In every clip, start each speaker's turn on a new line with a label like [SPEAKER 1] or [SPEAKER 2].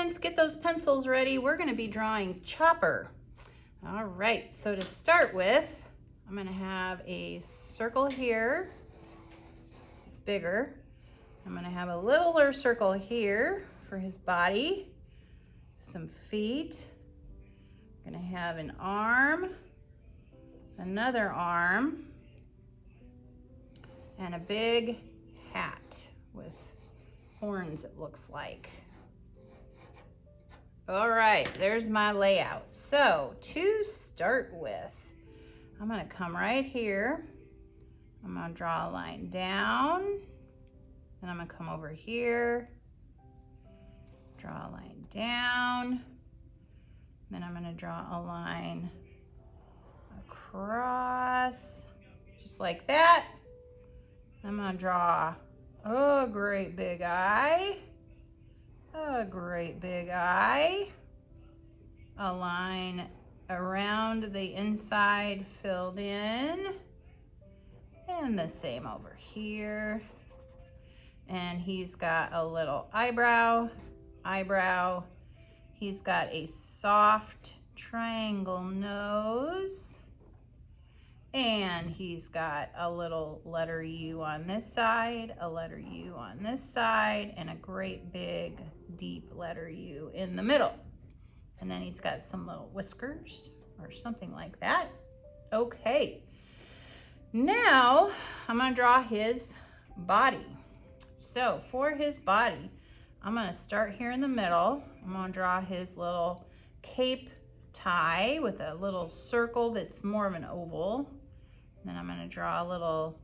[SPEAKER 1] friends, get those pencils ready. We're gonna be drawing Chopper. All right, so to start with, I'm gonna have a circle here. It's bigger. I'm gonna have a littler circle here for his body, some feet. I'm gonna have an arm, another arm, and a big hat with horns, it looks like. All right, there's my layout. So to start with, I'm gonna come right here. I'm gonna draw a line down, then I'm gonna come over here, draw a line down, then I'm gonna draw a line across, just like that. I'm gonna draw a great big eye, a great big eye, a line around the inside filled in, and the same over here. And he's got a little eyebrow. He's got a soft triangle nose. And he's got a little letter U on this side, a letter U on this side, and a great big deep letter U in the middle. And then he's got some little whiskers or something like that. Okay, now I'm gonna draw his body. So for his body, I'm gonna start here in the middle. I'm gonna draw his little cape tie with a little circle that's more of an oval. Then I'm gonna draw a little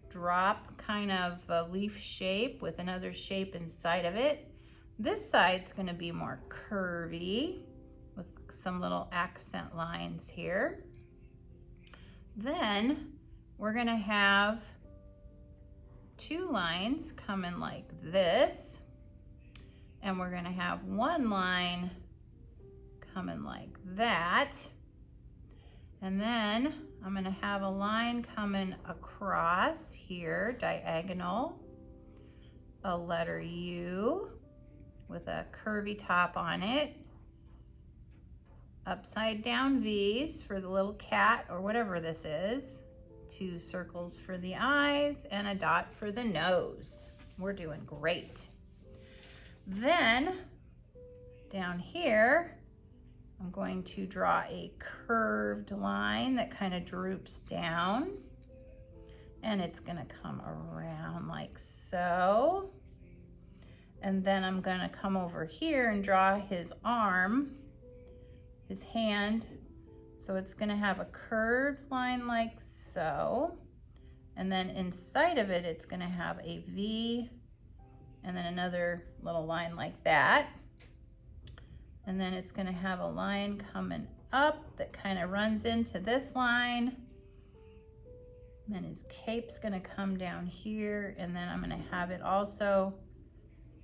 [SPEAKER 1] drop, kind of a leaf shape with another shape inside of it. This side's gonna be more curvy with some little accent lines here. Then we're gonna have two lines coming like this, and we're gonna have one line coming like that. And then I'm gonna have a line coming across here, diagonal, a letter U with a curvy top on it, upside down V's for the little cat or whatever this is, two circles for the eyes, and a dot for the nose. We're doing great. Then down here, I'm going to draw a curved line that kind of droops down, and it's gonna come around like so. And then I'm gonna come over here and draw his arm, his hand. So it's gonna have a curved line like so. And then inside of it, it's gonna have a V and then another little line like that. And then it's gonna have a line coming up that kind of runs into this line. And then his cape's gonna come down here, and then I'm gonna have it also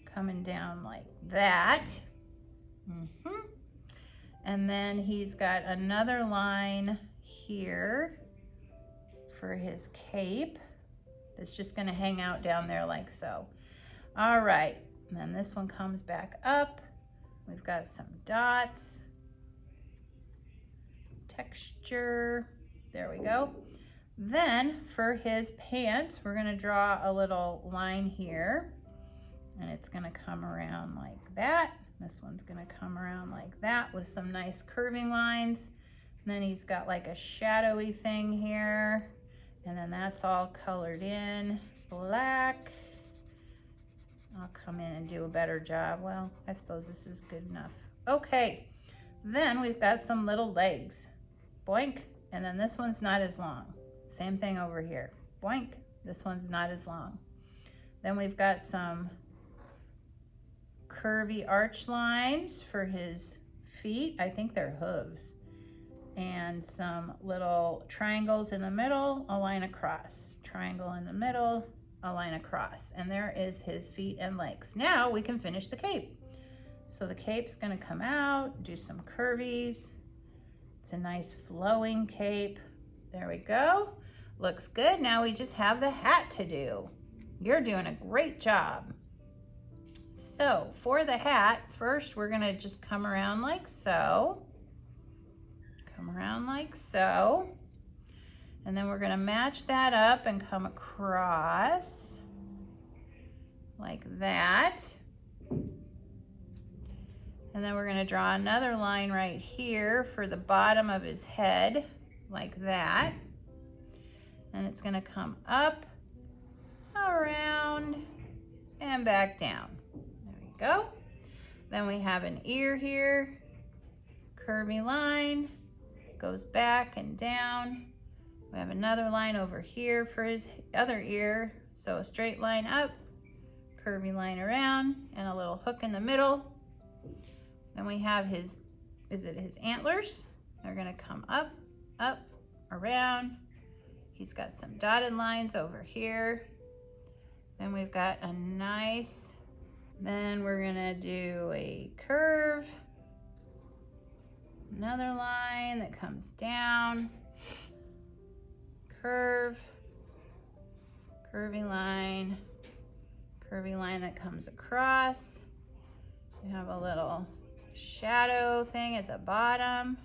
[SPEAKER 1] coming down like that. And then he's got another line here for his cape that's just gonna hang out down there like so. All right, and then this one comes back up. We've got some dots, texture, there we go. Then for his pants, we're gonna draw a little line here, and it's gonna come around like that. This one's gonna come around like that with some nice curving lines. And then he's got like a shadowy thing here, and then that's all colored in black. I'll come in and do a better job. Well, I suppose this is good enough. Okay, then we've got some little legs. Boink, and then this one's not as long. Same thing over here. Boink, this one's not as long. Then we've got some curvy arch lines for his feet. I think they're hooves. And some little triangles in the middle, a line across. Triangle in the middle, a line across, and there is his feet and legs. Now we can finish the cape. So the cape's gonna come out, do some curvies. It's a nice flowing cape. There we go. Looks good. Now we just have the hat to do. You're doing a great job. So for the hat, first we're gonna just come around like so. Come around like so. And then we're gonna match that up and come across like that. And then we're gonna draw another line right here for the bottom of his head, like that. And it's gonna come up, around, and back down. There we go. Then we have an ear here, curvy line, goes back and down. We have another line over here for his other ear. So a straight line up, curvy line around, and a little hook in the middle. Then we have his antlers? They're gonna come up, up, around. He's got some dotted lines over here. Then we've got a nice, then we're gonna do a curve. Another line that comes down. Curve, curvy line that comes across. We have a little shadow thing at the bottom.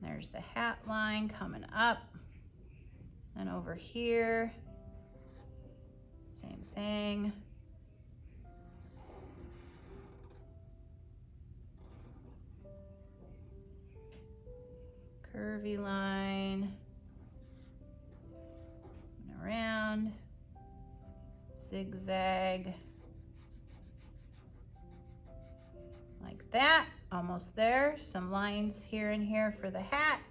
[SPEAKER 1] There's the hat line coming up. And over here, same thing. Curvy line. And around. Zigzag. Like that. Almost there. Some lines here and here for the hat.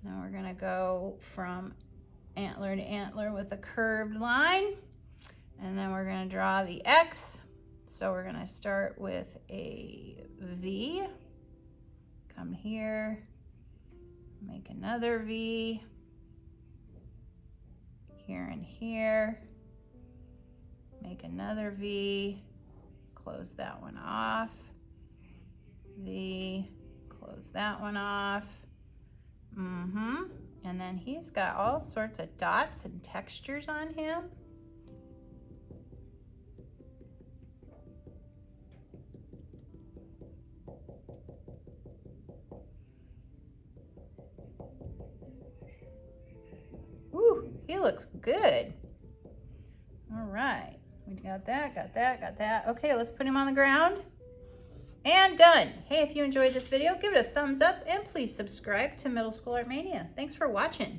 [SPEAKER 1] Now we're gonna go from antler to antler with a curved line. And then we're gonna draw the X. So we're gonna start with a V. Come here, make another V. Here and here. Make another V. Close that one off. V, close that one off. And then he's got all sorts of dots and textures on him. Woo, he looks good. All right, we got that, got that, got that. Okay, let's put him on the ground. And done. Hey, if you enjoyed this video, give it a thumbs up and please subscribe to Middle School Art Mania. Thanks for watching.